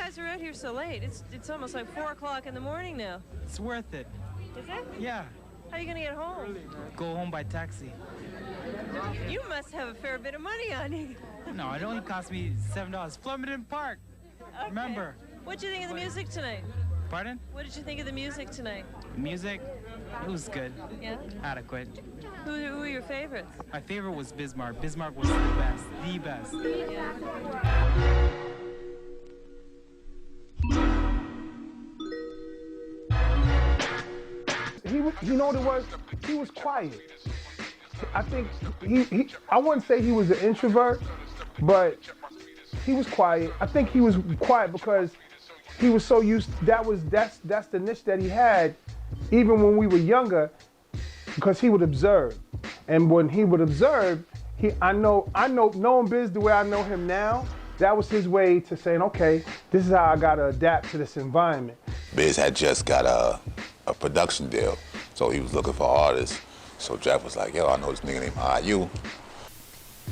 guys are out here so late? It's almost like 4 o'clock in the morning now. It's worth it. Is it? Yeah. How are you gonna get home? Go home by taxi. You must have a fair bit of money on you. No, it only cost me $7. Plummeton Park. Okay. Remember. What'd you think of the music tonight? Pardon? What did you think of the music tonight? Music, it was good. Yeah? Adequate. Who were your favorites? My favorite was Biz Markie. Biz Markie was the best. The best. Yeah. You know what it was? He was quiet. I think I wouldn't say he was an introvert, but he was quiet. I think he was quiet because he was so used, that's the niche that he had, even when we were younger, because he would observe. And when he would observe, I know knowing Biz the way I know him now, that was his way to saying, okay, this is how I gotta adapt to this environment. Biz had just got a production deal, so he was looking for artists. So Jeff was like, yo, I know this nigga named IU.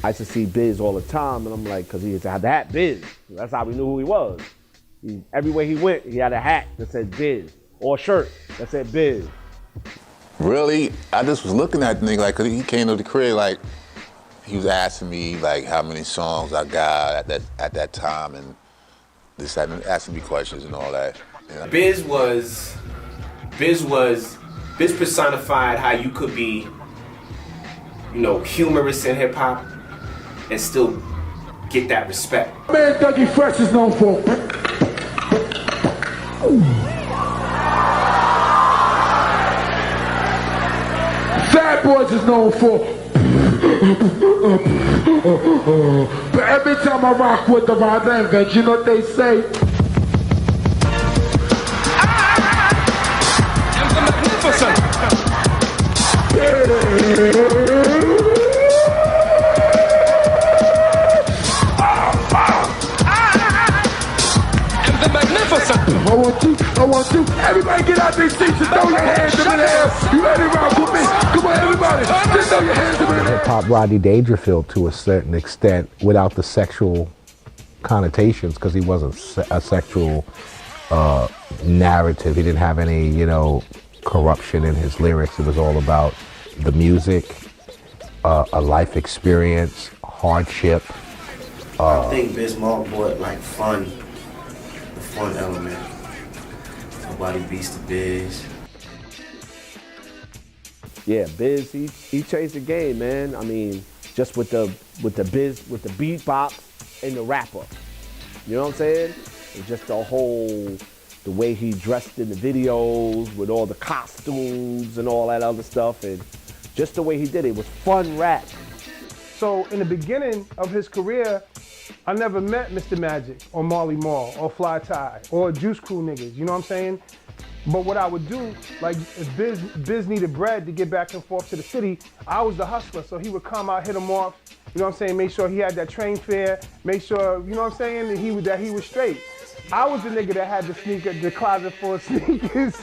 I used to see Biz all the time, and I'm like, because he used to have the hat Biz. That's how we knew who he was. Everywhere he went, he had a hat that said Biz, or a shirt that said Biz. Really? I just was looking at the nigga, like, cause he came to the crib, like, he was asking me, like, how many songs I got at that time, and just asking me questions and all that. You know? Biz personified how you could be, you know, humorous in hip hop and still get that respect. Man, Dougie Fresh is known for. Fat Boys is known for. But every time I rock with the Rod Veg, you know what they say? Magnificent. And the magnificent. I want to. Everybody get out these seats and throw your hands in the air. You ready to rock with me? Come on, everybody. Just throw your hands in the air. Hip-hop Rodney Dangerfield to a certain extent without the sexual connotations, because he wasn't a sexual narrative. He didn't have any, you know, corruption in his lyrics. It was all about the music, a life experience, hardship. I think Biz Markie brought like the fun element. Nobody beats the Biz. Yeah, Biz, he changed the game, man. I mean, just with the beatbox and the rapper. You know what I'm saying? And just the way he dressed in the videos with all the costumes and all that other stuff, and just the way he did it was fun rap. So in the beginning of his career, I never met Mr. Magic or Marley Marl or Fly Tie or Juice Crew niggas, you know what I'm saying? But what I would do, like if Biz needed bread to get back and forth to the city, I was the hustler, so he would come out, hit him off, you know what I'm saying, make sure he had that train fare, make sure, you know what I'm saying, that he was straight. I was the nigga that had the closet full of sneakers.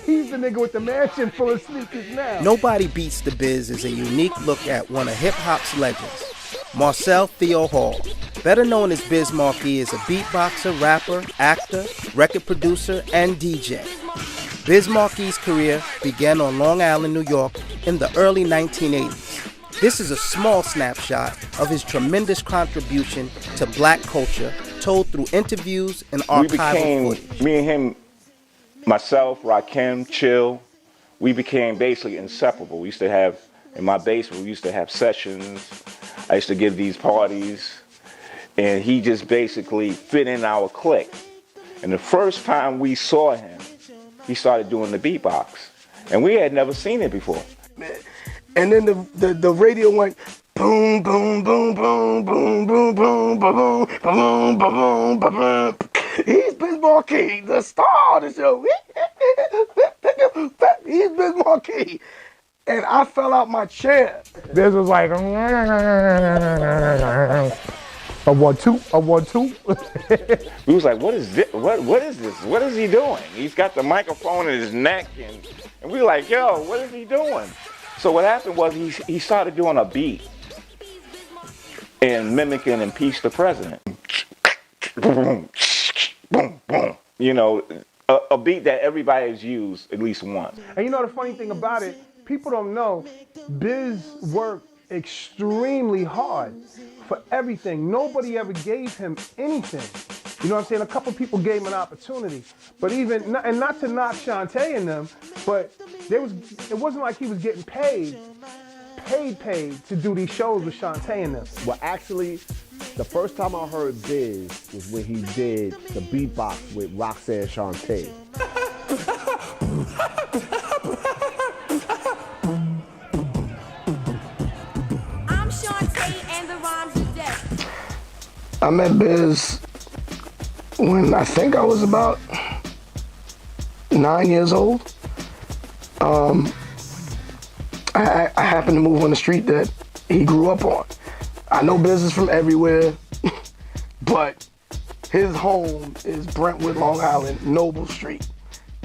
He's the nigga with the mansion full of sneakers now. Nobody Beats the Biz is a unique look at one of hip-hop's legends, Marcel Theo Hall. Better known as Biz Markie, is a beatboxer, rapper, actor, record producer, and DJ. Biz Markie's career began on Long Island, New York in the early 1980s. This is a small snapshot of his tremendous contribution to black culture, told through interviews and archival footage. Me and him, myself, Rakim, Chill, we became basically inseparable. We used to have, in my basement, we used to have sessions. I used to give these parties, and he just basically fit in our clique. And the first time we saw him, he started doing the beatbox, and we had never seen it before. And then the radio went boom, boom, boom, boom, boom, boom, boom, boom, boom, boom, boom, boom. He's Biz Markie, the star of the show. He's Biz Markie. And I fell out my chair. Biz was like, a 1-2, a 1-2. We was like, what is this? What is this? What is he doing? He's got the microphone in his neck, and we were like, yo, what is he doing? So what happened was he started doing a beat and mimicking Impeach the President. boom, boom. You know, a beat that everybody has used at least once. And you know the funny thing about it, people don't know, Biz worked extremely hard for everything. Nobody ever gave him anything. You know what I'm saying? A couple people gave him an opportunity. But even, and not to knock Shantae and them, but it wasn't like he was getting paid to do these shows with Shantae and them. Well, actually, the first time I heard Biz was when he did the beatbox with Roxanne Shantae. I'm Shantae and the rhymes of death. I met Biz when I think I was about 9 years old. I happened to move on the street that he grew up on. I know Biz is from everywhere, but his home is Brentwood, Long Island, Noble Street.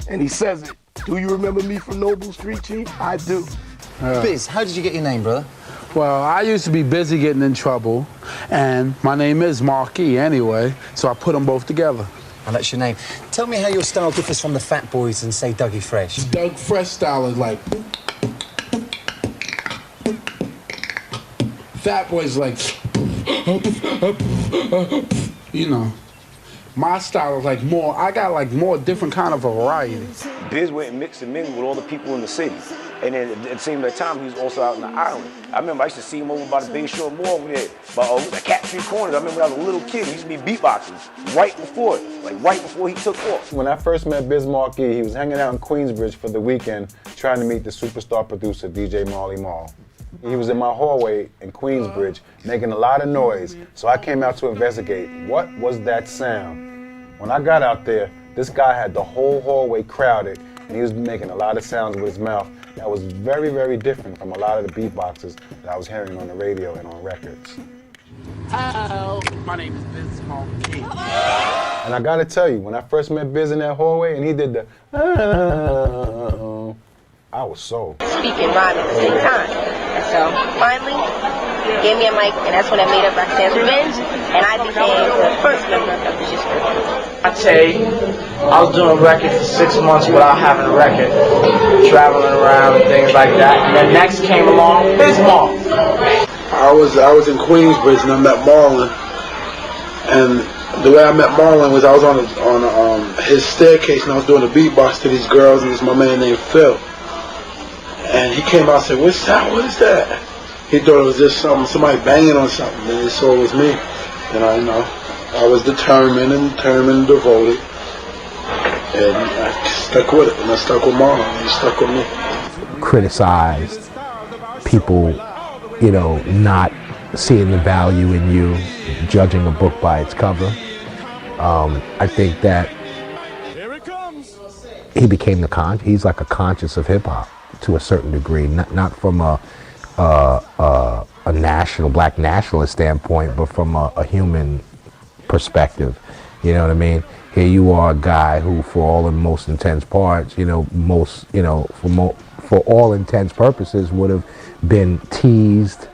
And he says it. Do you remember me from Noble Street, Chief? I do. Biz, how did you get your name, brother? Well, I used to be busy getting in trouble, and my name is Markie anyway, so I put them both together. And that's your name. Tell me how your style differs from the Fat Boys and, say, Dougie Fresh. Doug Fresh style is like... Fat Boys like... You know. My style is like more... I got like more different kind of variety. Biz went and mixed and mingled with all the people in the city. And then at the same time, he was also out in the island. I remember I used to see him over by the Bay Shore Mall over there, by the Cat Street Corners. I remember when I was a little kid, he used to be beatboxing right before he took off. When I first met Biz Markie, he was hanging out in Queensbridge for the weekend, trying to meet the superstar producer, DJ Marley Marl. He was in my hallway in Queensbridge, making a lot of noise, so I came out to investigate. What was that sound? When I got out there, this guy had the whole hallway crowded, and he was making a lot of sounds with his mouth. That was very, very different from a lot of the beatboxes that I was hearing on the radio and on records. Hello, my name is Biz Markie. And I gotta tell you, when I first met Biz in that hallway and he did the I was sold. Speak and rhyme at the same time. And so finally, he gave me a mic, and that's when I made up Roxanne's Revenge, and I became the first member of the Just I was doing a record for 6 months without having a record, traveling around and things like that. And then next came along Biz Markie. I was in Queensbridge and I met Marlon, and the way I met Marlon was I was on his staircase and I was doing a beatbox to these girls, and it's my man named Phil. And he came out and said, "What's that? What is that?" He thought it was just somebody banging on something, and he saw it was me. And I was determined and devoted, and I stuck with it, and I stuck with Marlon, and he stuck with me. Criticized people, you know, not seeing the value in you, judging a book by its cover. I think that he became he's like a conscious of hip hop to a certain degree, not from a black nationalist standpoint, but from a human perspective. You know what I mean? Here you are, a guy who, for all and most intents parts, for all intents purposes, would have been teased,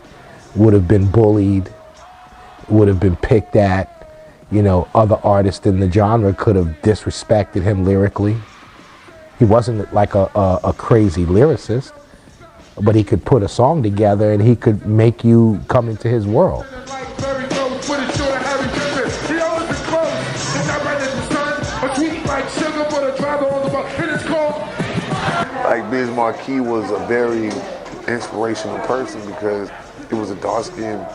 would have been bullied, would have been picked at. You know, other artists in the genre could have disrespected him lyrically. He wasn't like a crazy lyricist, but he could put a song together and he could make you come into his world. Like Biz Markie was a very inspirational person because he was a dark-skinned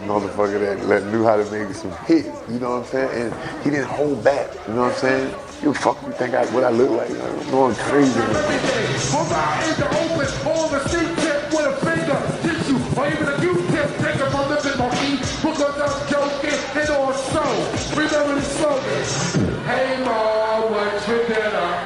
motherfucker that knew how to make some hits, you know what I'm saying? And he didn't hold back, you know what I'm saying? You fuck you think what I look like? I'm going crazy. Hey Ma, what's for dinner?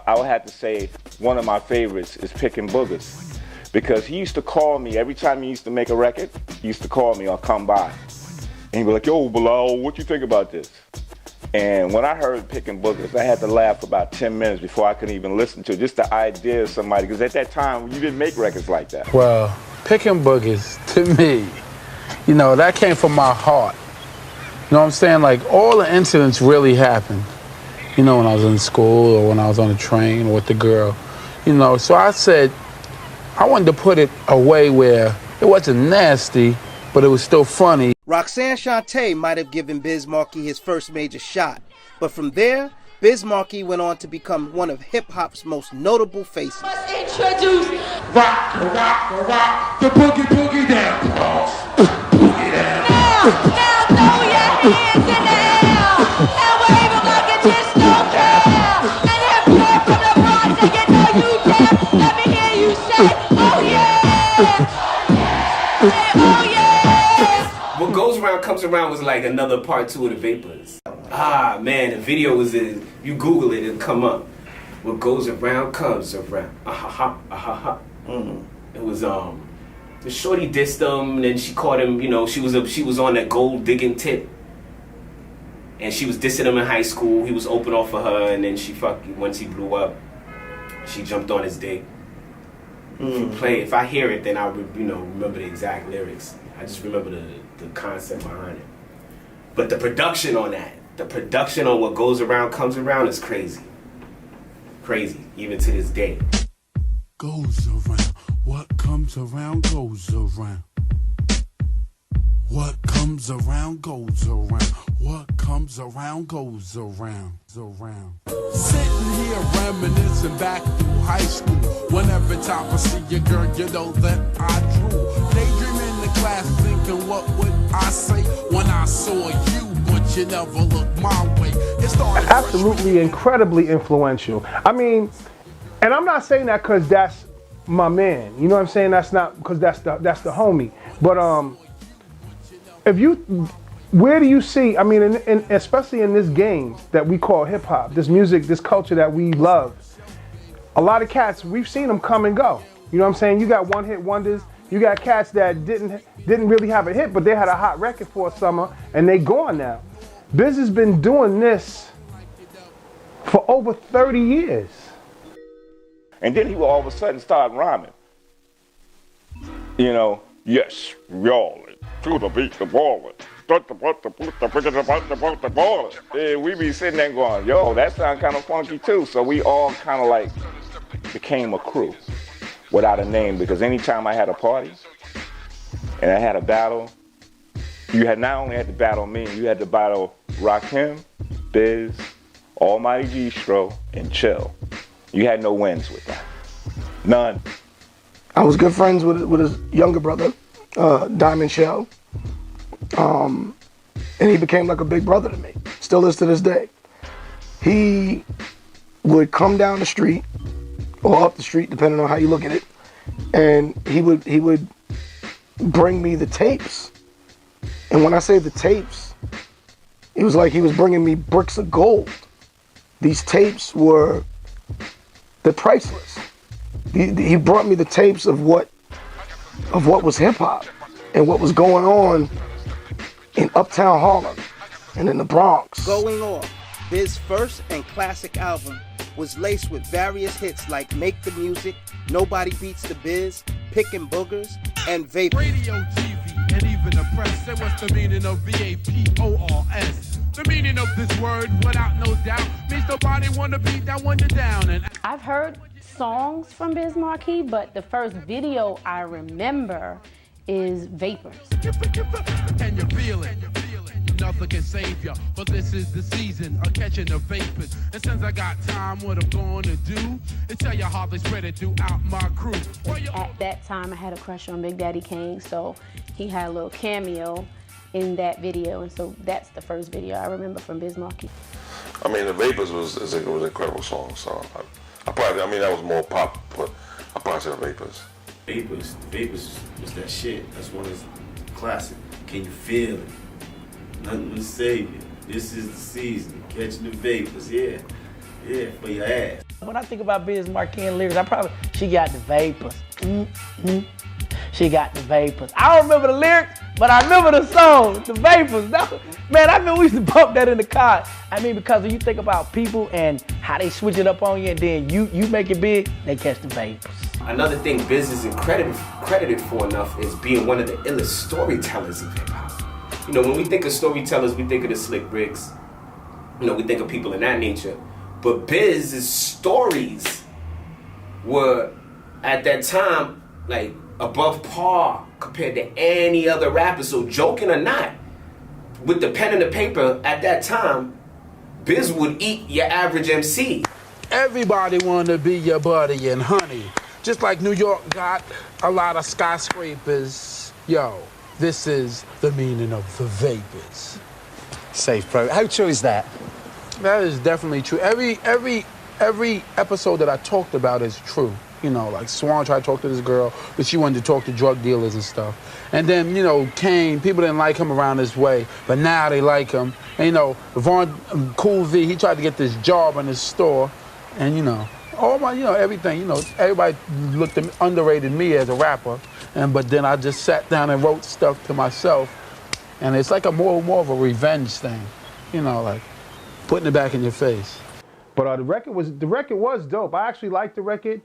I would have to say one of my favorites is Pickin' Boogers, because he used to call me every time he used to make a record. He used to call me or come by, and he'd be like, "Yo, Bilal, what you think about this?" And when I heard Pickin' Boogers, I had to laugh for about 10 minutes before I could even listen to it. Just the idea of somebody, because at that time you didn't make records like that. Well, Pickin' Boogers to me you know, that came from my heart. You know what I'm saying? Like, all the incidents really happened, you know, when I was in school or when I was on the train or with the girl, you know. So I said, I wanted to put it away where it wasn't nasty, but it was still funny. Roxanne Shante might have given Biz Markie his first major shot, but from there, Biz Markie went on to become one of hip-hop's most notable faces. Let's introduce rock, the boogie boogie down. Boogie down. Now throw your hands in the air and wave them like you just don't care. And if you're from the Bronx and you know you dance, let me hear you say, oh yeah. Say, oh yeah. What Goes Around Comes Around was like another part 2 of the Vapors. Ah man, the video was in, you Google it, it'll come up. What goes around comes around. It was the shorty dissed him, and then she caught him, you know, she was on that gold digging tip. And she was dissing him in high school. He was open off for her, and then once he blew up, she jumped on his dick. If I hear it, then I would, you know, remember the exact lyrics. I just remember the concept behind it. But the production on that, the production on What Goes Around Comes Around is crazy. Crazy, even to this day. Goes around, what comes around goes around. What comes around goes around. What comes around goes around. Sitting here reminiscing back through high school. Whenever time I see your girl, you know that I drew. Daydreaming in the class, thinking what would I say when I saw you, but you never looked my way. It started absolutely incredibly influential. I mean, and I'm not saying that because that's my man. You know what I'm saying? That's not because that's the homie. But where do you see? I mean, especially in this game that we call hip hop, this music, this culture that we love. A lot of cats, we've seen them come and go. You know what I'm saying? You got one hit wonders. You got cats that didn't really have a hit, but they had a hot record for a summer, and they gone now. Biz has been doing this for over 30 years. And then he will all of a sudden start rhyming. You know, yes, y'all, to the beat, the ball. Yeah, we be sitting there going, yo, that sound kind of funky too. So we all kind of like became a crew without a name, because anytime I had a party and I had a battle, you had not only had to battle me, you had to battle Rakim, Biz, Almighty G-Stro, and Chill. You had no wins with that. None. I was good friends with his younger brother, Diamond Shell. And he became like a big brother to me. Still is to this day. He would come down the street, or up the street, depending on how you look at it, and he would bring me the tapes. And when I say the tapes, it was like he was bringing me bricks of gold. These tapes were, they're priceless. He brought me the tapes of what was hip hop and what was going on in Uptown Harlem and in the Bronx. Going Off, Biz's first and classic album, was laced with various hits like Make the Music, Nobody Beats the Biz, Pickin' Boogers, and Vapors. Radio, TV, and even the press. Say what's the meaning of VAPORS? The meaning of this word, without no doubt, means nobody wanna beat that one you down. And I've heard songs from Biz Markie, but the first video I remember is Vapors. And you feel it. Nothing can save ya, but this is the season of catching the vapors. And since I got time, what I'm gonna do is tell you how they spread it throughout my crew. At that time, I had a crush on Big Daddy Kane, so he had a little cameo in that video, and so that's the first video I remember from Biz Markie. I mean, the Vapors was an incredible song, so I that was more pop, but I probably say the Vapors. Vapors was that shit. That's one of his classic. Can you feel it? Nothing will save you. This is the season. Catching the vapors, yeah, for your ass. When I think about Biz Markie and lyrics, she got the vapors. She got the vapors. I don't remember the lyrics, but I remember the song, the vapors. Man, I remember we used to bump that in the car. I mean, because when you think about people and how they switch it up on you, and then you make it big, they catch the vapors. another thing Biz isn't credited for enough is being one of the illest storytellers of hip hop. You know, when we think of storytellers, we think of the Slick Ricks. You know, we think of people in that nature. But Biz's stories were, at that time, like, above par compared to any other rapper. So joking or not, with the pen and the paper at that time, Biz would eat your average MC. Everybody wanted to be your buddy and honey. Just like New York got a lot of skyscrapers. Yo, this is the meaning of the vapors. Safe, bro. How true is that? That is definitely true. Every episode that I talked about is true. You know, like Swan tried to talk to this girl, but she wanted to talk to drug dealers and stuff. And then, you know, Kane, people didn't like him around this way, but now they like him. And, you know, Vaughn, Cool V, he tried to get this job in his store. And, you know, all my, you know, everything, you know, everybody underrated me as a rapper. But then I just sat down and wrote stuff to myself. And it's like a more of a revenge thing, you know, like putting it back in your face. But the record was dope. I actually liked the record,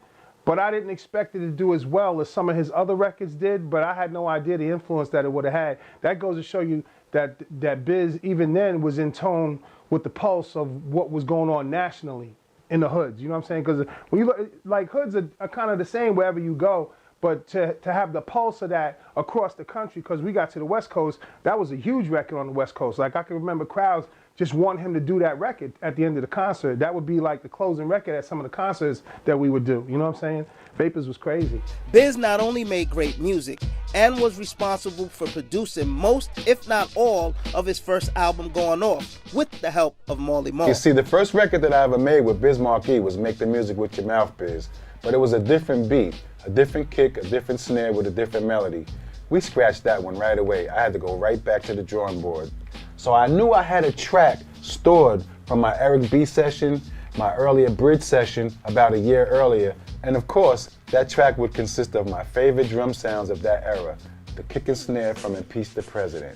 but I didn't expect it to do as well as some of his other records did. But I had no idea the influence that it would have had. That goes to show you that Biz even then was in tone with the pulse of what was going on nationally in the hoods. You know what I'm saying? Because when you look, like, hoods are kind of the same wherever you go. But to have the pulse of that across the country, because we got to the West Coast, that was a huge record on the West Coast. Like, I can remember crowds just want him to do that record at the end of the concert. That would be like the closing record at some of the concerts that we would do. You know what I'm saying? Vapors was crazy. Biz not only made great music and was responsible for producing most, if not all, of his first album Going Off, with the help of Marley Marl. You see, the first record that I ever made with Biz Markie was Make the Music With Your Mouth, Biz. But it was a different beat, a different kick, a different snare with a different melody. We scratched that one right away. I had to go right back to the drawing board. So I knew I had a track stored from my Eric B session, my earlier bridge session about a year earlier. And of course, that track would consist of my favorite drum sounds of that era, the kick and snare from Impeach the President.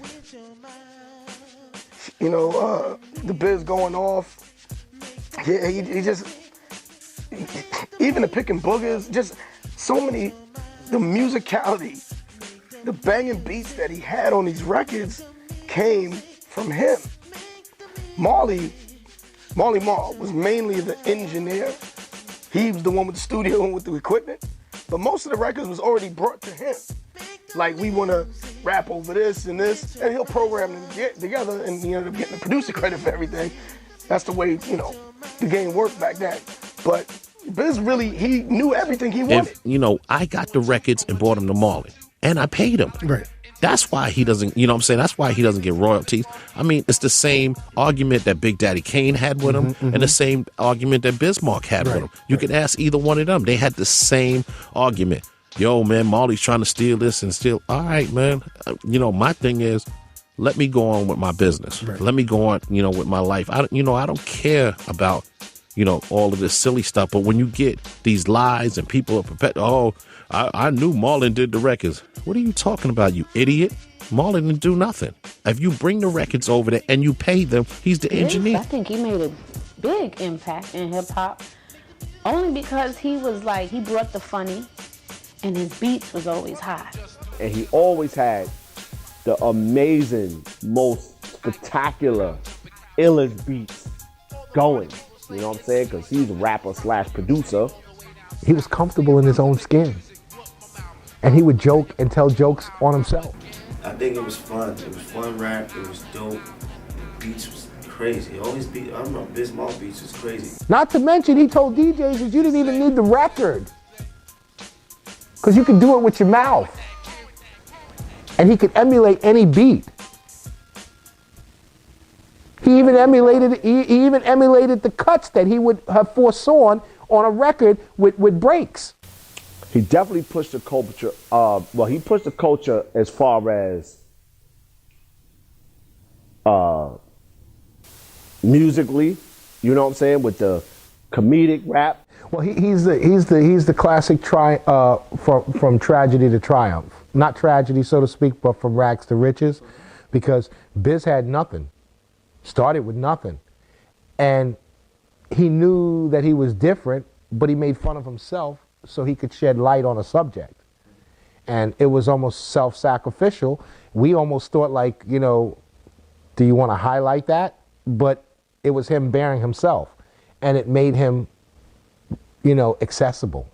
You know, the Biz Going Off, yeah, he just, even the picking boogers, just so many, the musicality, the banging beats that he had on these records came from him. Marley Marl was mainly the engineer. He was the one with the studio and with the equipment. But most of the records was already brought to him. Like, we want to rap over this, and he'll program them together, and he ended up getting the producer credit for everything. That's the way, you know, the game worked back then. But Biz really, he knew everything he wanted. You know, I got the records and bought them to Marley, and I paid him. Right. That's why he doesn't, you know what I'm saying? That's why he doesn't get royalties. I mean, it's the same argument that Big Daddy Kane had with him and the same argument that Biz Markie had with him. You can ask either one of them. They had the same argument. Yo, man, Marley's trying to steal this and steal. All right, man. You know, my thing is, let me go on with my business. Right. Let me go on, you know, with my life. I don't care about, you know, all of this silly stuff. But when you get these lies and people are perpetuating, I knew Marlon did the records. What are you talking about, you idiot? Marlon didn't do nothing. If you bring the records over there and you pay them, he's the engineer. I think he made a big impact in hip hop, only because he was like, he brought the funny, and his beats was always high. And he always had the amazing, most spectacular, illest beats going. You know what I'm saying? Because he's a rapper / producer. He was comfortable in his own skin. And he would joke and tell jokes on himself. I think it was fun. It was fun rap. It was dope. The beats was crazy. I don't know, Biz Markie beats was crazy. Not to mention, he told DJs that you didn't even need the record. Because you could do it with your mouth. And he could emulate any beat. He even emulated the cuts that he would have foresawn on a record with breaks. He definitely pushed the culture. He pushed the culture as far as musically, you know what I'm saying, with the comedic rap. Well, he's the classic from tragedy to triumph. Not tragedy, so to speak, but from rags to riches, because Biz had nothing, started with nothing, and he knew that he was different, but he made fun of himself so he could shed light on a subject. And it was almost self-sacrificial. We almost thought like, you know, do you want to highlight that? But it was him bearing himself. And it made him, you know, accessible.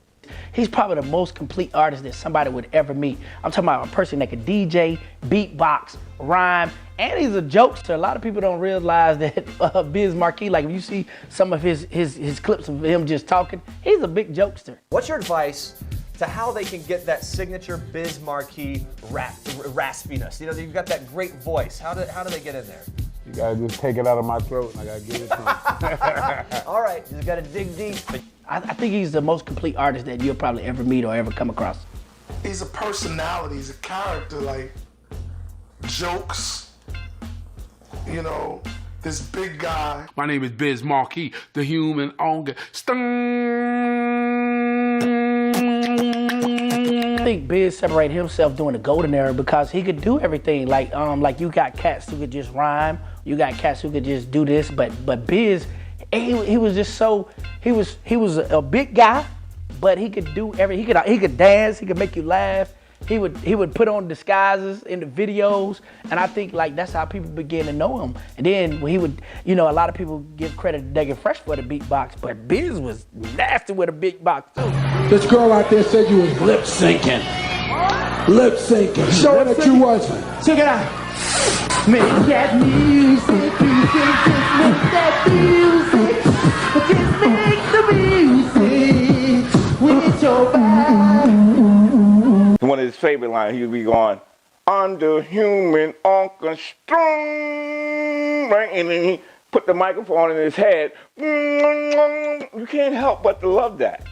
He's probably the most complete artist that somebody would ever meet. I'm talking about a person that could DJ, beatbox, rhyme, and he's a jokester. A lot of people don't realize that Biz Markie, like if you see some of his clips of him just talking, he's a big jokester. What's your advice to how they can get that signature Biz Markie raspiness? You know, you've got that great voice. How do they get in there? You gotta just take it out of my throat and I gotta give it to him. All right, you just gotta dig deep. I think he's the most complete artist that you'll probably ever meet or ever come across. He's a personality, he's a character, like jokes, you know, this big guy. My name is Biz Markie, the human on I think Biz separated himself during the golden era because he could do everything. Like you got cats who could just rhyme, you got cats who could just do this, but Biz, he was just so, he was a big guy, but he could do everything. He could dance, he could make you laugh. He would put on disguises in the videos, and I think like that's how people began to know him. And then when he would, you know, a lot of people give credit to Dougie Fresh for the beatbox, but Biz was nasty with a beatbox too. This girl out there said you was lip syncing. Lip syncing. Show her that you wasn't. Check it out. Make that music, music, just make that music. Just make the music with your body. One of his favorite lines, he would be going, under human orchestra, right? And then he put the microphone in his head. You can't help but to love that.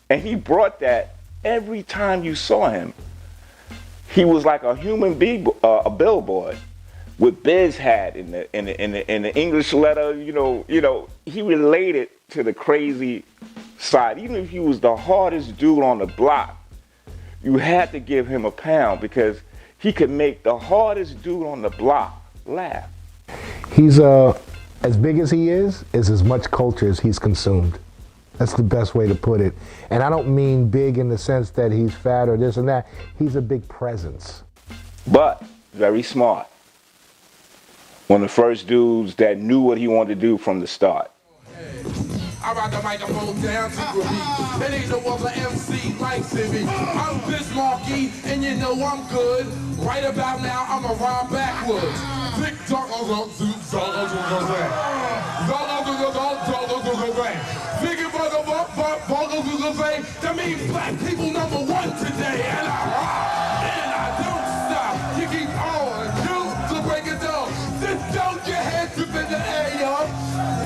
And he brought that every time you saw him. He was like a human billboard with Biz hat in the English letter. You know, he related to the crazy side. Even if he was the hardest dude on the block, you had to give him a pound because he could make the hardest dude on the block laugh. He's as big as he is as much culture as he's consumed. That's the best way to put it. And I don't mean big in the sense that he's fat or this and that. He's a big presence. But very smart. One of the first dudes that knew what he wanted to do from the start. I ride the microphone down to the beat. It ain't no other MC like Sibby. I'm Biz Markie, and you know I'm good. Right about now, I'm a rhyme backwards. Tick tock, that means black people #1 today, and I don't stop. You keep on, you to break it down. Just don't your head to in the air, y'all.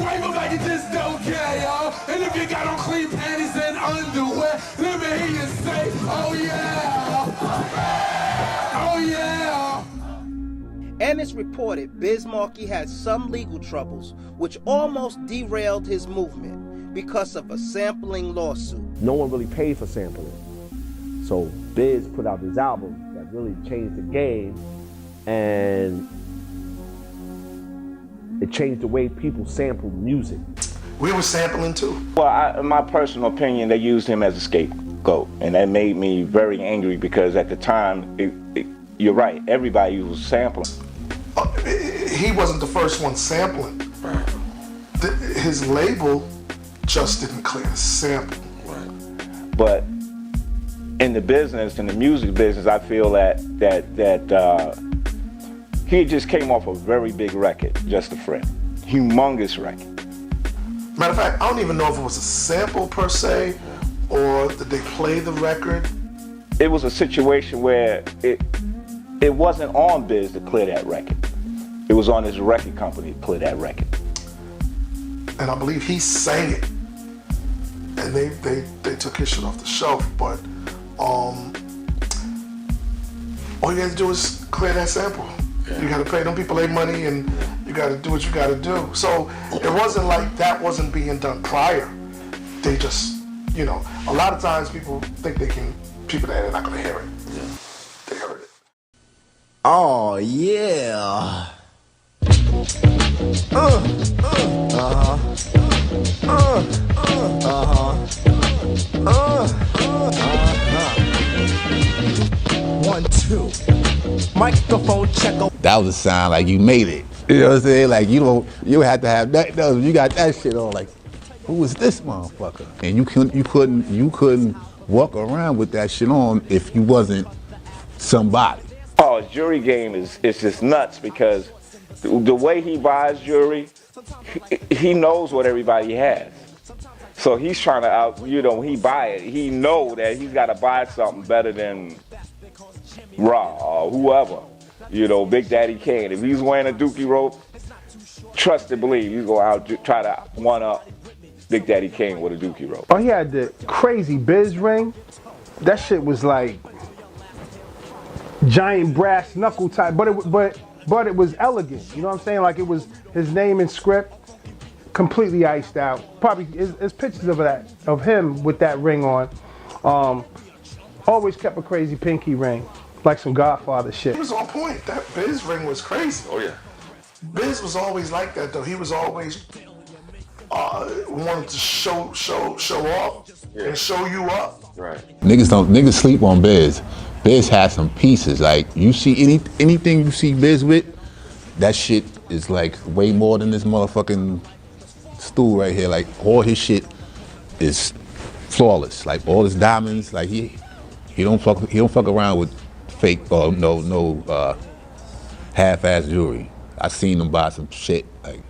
Wave them like you just don't care, y'all. And if you got on clean panties and underwear, let me hear you say, oh yeah, oh yeah. And it's reported Biz Markie had some legal troubles which almost derailed his movement because of a sampling lawsuit. No one really paid for sampling. So Biz put out this album that really changed the game, and it changed the way people sample music. We were sampling too. Well, in my personal opinion, they used him as a scapegoat, and that made me very angry because at the time, you're right, everybody was sampling. He wasn't the first one sampling. His label just didn't clear the sample. But in the business, in the music business, I feel that he just came off a very big record, Just a Friend. Humongous record. Matter of fact, I don't even know if it was a sample per se, or did they play the record? It was a situation where it wasn't on Biz to clear that record. It was on his record company to clear that record. And I believe he sang it. And they took his shit off the shelf, but all you have to do is clear that sample. Yeah. You gotta pay them people their money, and you gotta do what you gotta do. So it wasn't like that wasn't being done prior. They just, you know, a lot of times people think people that are not gonna hear it. Yeah. They heard it. Oh yeah. 1, 2. Microphone check. That was a sign like you made it. You know what I'm saying? Like you had to have that. You got that shit on. Like, who is this motherfucker? And you couldn't walk around with that shit on if you wasn't somebody. Oh, jury game is just nuts because the way he buys jury, he knows what everybody has. So he's trying to when he buy it, he know that he's got to buy something better than Raw or whoever. Big Daddy Kane. If he's wearing a dookie rope, trust and believe he's going out to try to one up Big Daddy Kane with a dookie rope. Oh, he had the crazy Biz ring. That shit was like giant brass knuckle type, but it was elegant. You know what I'm saying? Like it was his name and script, completely iced out. Probably there's pictures of him with that ring on. Always kept a crazy pinky ring, like some Godfather shit. He was on point. That Biz ring was crazy. Oh yeah. Biz was always like that though. He was always wanted to show off and show you up. Right. Niggas sleep on Biz. Biz has some pieces. Like you see anything you see Biz with, that shit is like way more than this motherfucking stool right here. Like all his shit is flawless. Like all his diamonds. Like he don't fuck around with fake or no half-ass jewelry. I seen him buy some shit like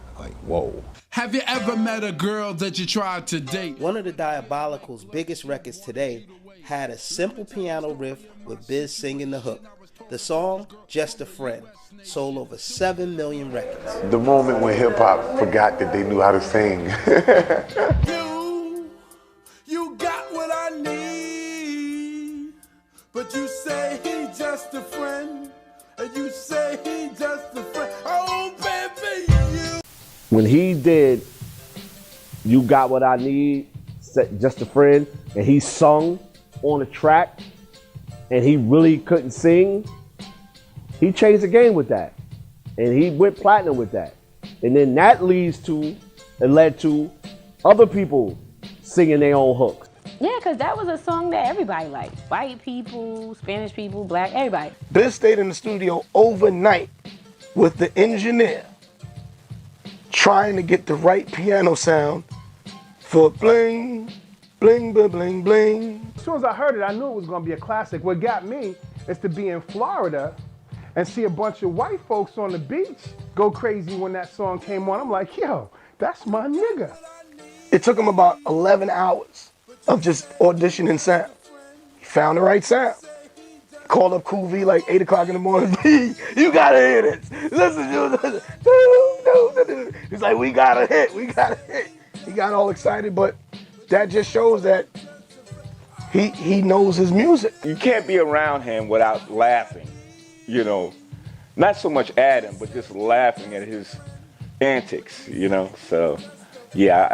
whoa. Have you ever met a girl that you tried to date? One of the Diabolical's biggest records today had a simple piano riff with Biz singing the hook. The song, Just a Friend, sold over 7 million records. The moment when hip-hop forgot that they knew how to sing. You got what I need, but you say he just a friend, and you say he just a friend. Oh, baby, you. When he did You Got What I Need, Just a Friend, and he sung on the track, and he really couldn't sing, he changed the game with that. And he went platinum with that. And then that led to other people singing their own hooks. Yeah, because that was a song that everybody liked. White people, Spanish people, black, everybody. Biz stayed in the studio overnight with the engineer trying to get the right piano sound for bling, bling, bling, bling, bling. As soon as I heard it, I knew it was going to be a classic. What got me is to be in Florida and see a bunch of white folks on the beach go crazy when that song came on. I'm like, yo, that's my nigga. It took him about 11 hours of just auditioning sound. He found the right sound. Called up Cool V like 8 o'clock in the morning. V, you gotta hear this. Listen to this. He's like, we got a hit. He got all excited, but that just shows that he knows his music. You can't be around him without laughing, not so much at him, but just laughing at his antics, so. Yeah,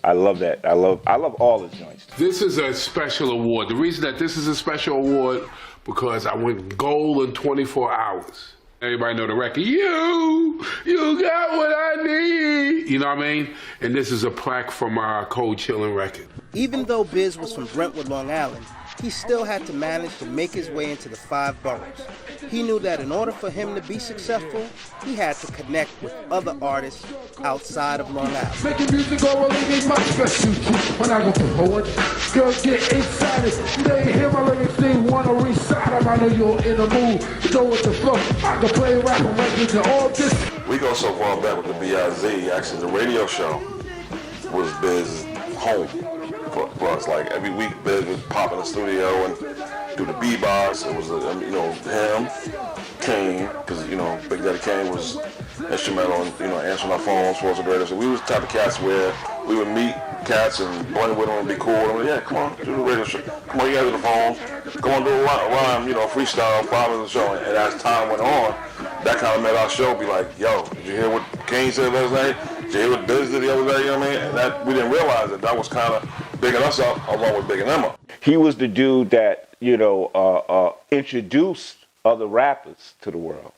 I love that. I love all his joints. This is a special award. The reason that this is a special award because I went gold in 24 hours. Everybody know the record. You got what I need. You know what I mean? And this is a plaque from our Cold Chillin' record. Even though Biz was from Brentwood, Long Island, he still had to manage to make his way into the 5 boroughs. He knew that in order for him to be successful, he had to connect with other artists outside of Long Island. Making music already my specialty. When I go forward, girls get excited. They hear my lyrics, they wanna recite them. I know you're in the mood. You know what the fuck? I can play rap and records and all this. We go so far back with the B.I.Z. Actually, the radio show was Biz's home. Plus, like every week, Biz would pop in the studio and do the beatbox. It was, him, Kane, because Big Daddy Kane was instrumental in answering our phones for us at the radio. So we was the type of cats where we would meet cats and blend with them and be cool. And I'm like, yeah, come on, do the radio show. Come on, you guys do the phones. Come on, do a rhyme, freestyle, 5 minutes of the show. And as time went on, that kind of made our show be like, yo, did you hear what Kane said last night? Did you hear what Biz did the other day? You know what I mean? And that we didn't realize that was kind of bigging us up along with bigging them up. He was the dude that, introduced other rappers to the world.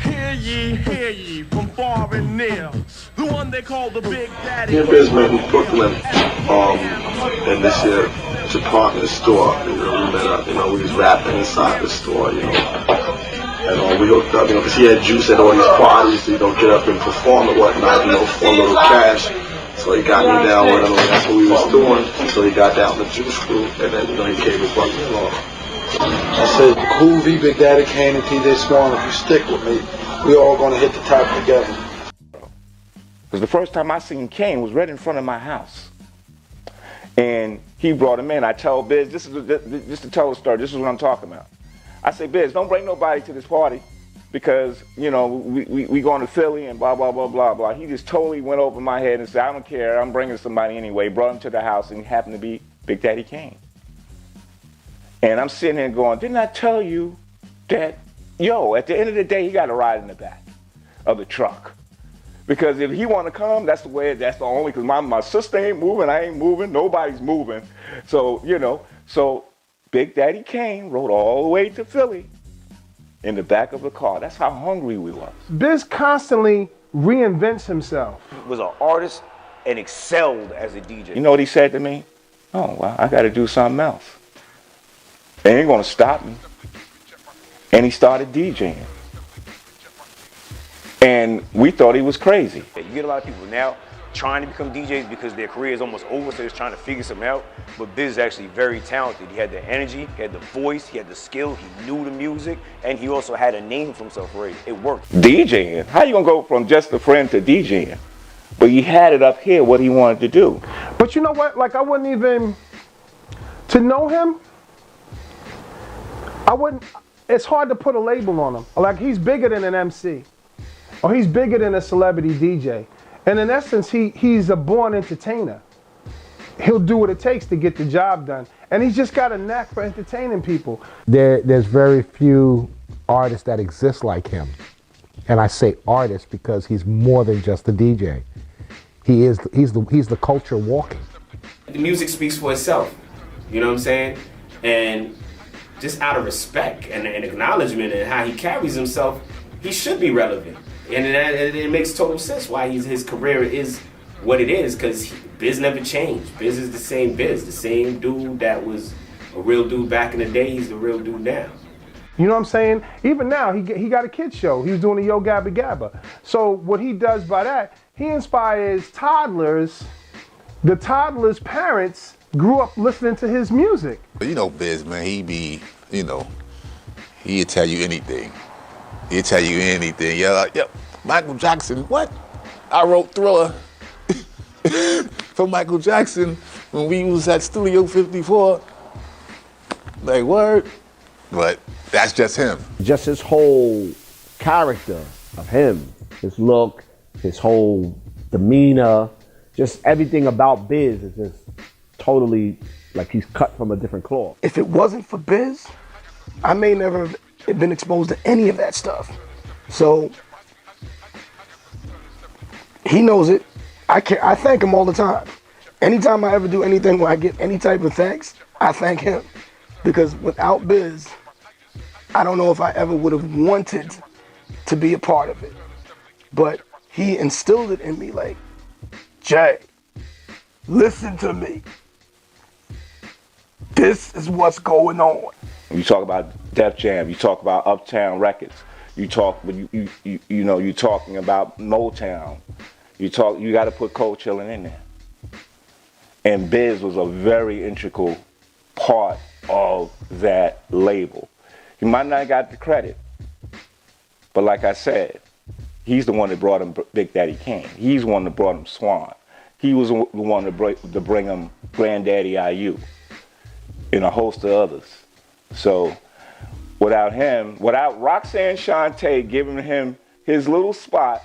Hear ye, from far far and near. The one they call the Big Daddy. Me and Biz met in Brooklyn, in this here department store. You know, we met up, you know, we was rapping inside the store, you know. And we hooked up, you know, because he had juice at all these parties, you know, get up and perform and whatnot, you know, for a little cash. So he got me down with him, and that's what we was doing. So he got down with the Juice Crew, and then, you know, he came and brought me along. I said, Hoovy, Big Daddy Kane, and TJ Swan, if you stick with me, we all gonna hit the top together. Because the first time I seen Kane was right in front of my house. And he brought him in. I told Biz, just to tell the story, this is what I'm talking about. I say, Biz, don't bring nobody to this party because, you know, we going to Philly and blah, blah, blah, blah, blah. He just totally went over my head and said, I don't care, I'm bringing somebody anyway. Brought him to the house and he happened to be Big Daddy Kane. And I'm sitting here going, didn't I tell you that, yo, at the end of the day, he got to ride in the back of the truck. Because if he want to come, that's the way, that's the only, because my sister ain't moving, I ain't moving, nobody's moving. So, you know, so Big Daddy Kane rode all the way to Philly in the back of the car. That's how hungry we was. Biz constantly reinvents himself. Was an artist and excelled as a DJ. You know what he said to me? Oh, well, I got to do something else. They ain't going to stop me. And he started DJing. And we thought he was crazy. You get a lot of people now trying to become DJs because their career is almost over, so they're trying to figure something out. But Biz is actually very talented. He had the energy, he had the voice, he had the skill, he knew the music, and he also had a name for himself already. It worked. DJing? How you gonna go from just a friend to DJing? But he had it up here, what he wanted to do. But you know what? Like, I wouldn't even, to know him, it's hard to put a label on him. Like, he's bigger than an MC. Or he's bigger than a celebrity DJ. And in essence, he's a born entertainer. He'll do what it takes to get the job done. And he's just got a knack for entertaining people. There's very few artists that exist like him. And I say artist because he's more than just a DJ. He's the culture walking. The music speaks for itself. You know what I'm saying? And just out of respect and acknowledgement and how he carries himself, he should be relevant. And it makes total sense why his career is what it is, because Biz never changed. Biz is the same Biz, the same dude that was a real dude back in the day, he's the real dude now. You know what I'm saying? Even now, he got a kid show. He was doing a Yo Gabba Gabba. So what he does by that, he inspires toddlers. The toddlers' parents grew up listening to his music. You know Biz, man, he'd tell you anything. He'll tell you anything. Yeah, Michael Jackson, what? I wrote Thriller for Michael Jackson when we was at Studio 54. Like, word? But that's just him. Just his whole character of him, his look, his whole demeanor, just everything about Biz is just totally like he's cut from a different cloth. If it wasn't for Biz, I may never have been exposed to any of that stuff. So he knows it. I thank him all the time. Anytime I ever do anything where I get any type of thanks, I thank him. Because without Biz, I don't know if I ever would have wanted to be a part of it. But he instilled it in me like, Jay, listen to me. This is what's going on. You talk about Def Jam, you talk about Uptown Records, you talking about Motown, you got to put Cold Chillin' in there. And Biz was a very integral part of that label. He might not have got the credit, but like I said, he's the one that brought him Big Daddy Kane. He's the one that brought him Swan. He was the one to bring him Granddaddy IU and a host of others. So without him, without Roxanne Shante giving him his little spot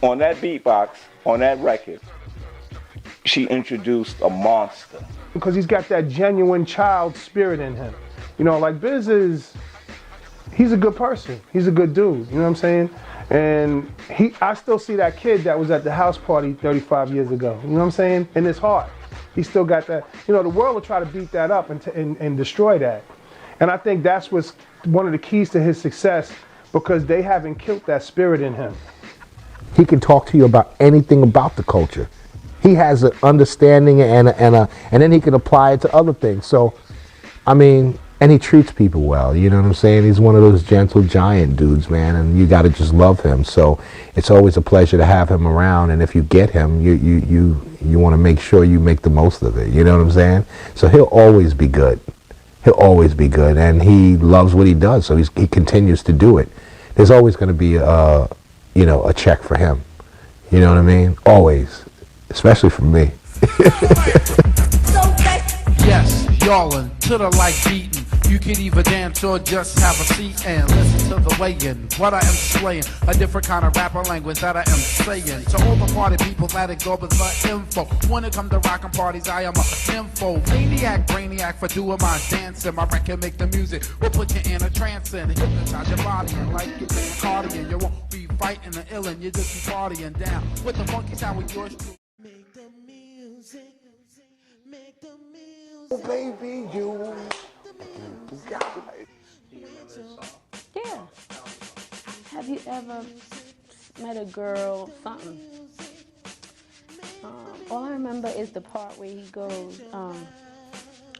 on that beatbox, on that record, she introduced a monster. Because he's got that genuine child spirit in him. You know, like Biz he's a good person. He's a good dude, you know what I'm saying? And I still see that kid that was at the house party 35 years ago, you know what I'm saying? In his heart. He still got that. You know, the world will try to beat that up and destroy that. And I think that's what's one of the keys to his success, because they haven't killed that spirit in him. He can talk to you about anything about the culture. He has an understanding and then he can apply it to other things. So, I mean, and he treats people well. You know what I'm saying? He's one of those gentle giant dudes, man, and you got to just love him. So it's always a pleasure to have him around. And if you get him, you want to make sure you make the most of it. You know what I'm saying? So he'll always be good. He'll always be good, and he loves what he does. So he continues to do it. There's always going to be a check for him. You know what I mean? Always. Especially from me. Yes, yawling to the like beating. You can either dance or just have a seat and listen to the weigh-in. What I am slaying, a different kind of rapper language that I am saying. To all the party people that it go for info. When it comes to rockin' parties, I am a info maniac, brainiac for doing my dancing. My record make the music, will put you in a trance and hypnotize your body and like you cardigan. You won't be fighting the illin', you just be partying down with the funky sound with yours. Make the music, make the music. Oh, baby, you. Yeah. Have you ever met a girl, something? All I remember is the part where he goes,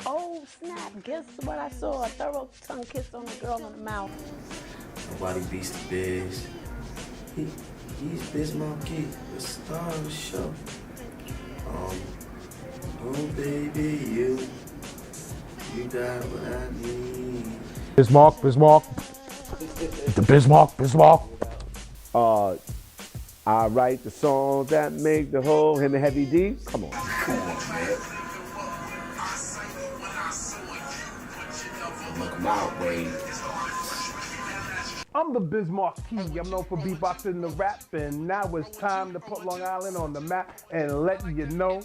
oh snap, guess what I saw? A thorough tongue kiss on a girl on the mouth. Nobody beats the Biz. He's Biz Markie, the star of the show. Oh baby, you got what I need. Biz Markie. The Biz Markie. I write the songs that make the whole, him and Heavy D. Come on. Come on, man. Look him out, Wade. I'm the Biz Markie. I'm known for beatboxing the rap, and now it's time to put Long Island on the map and let you know.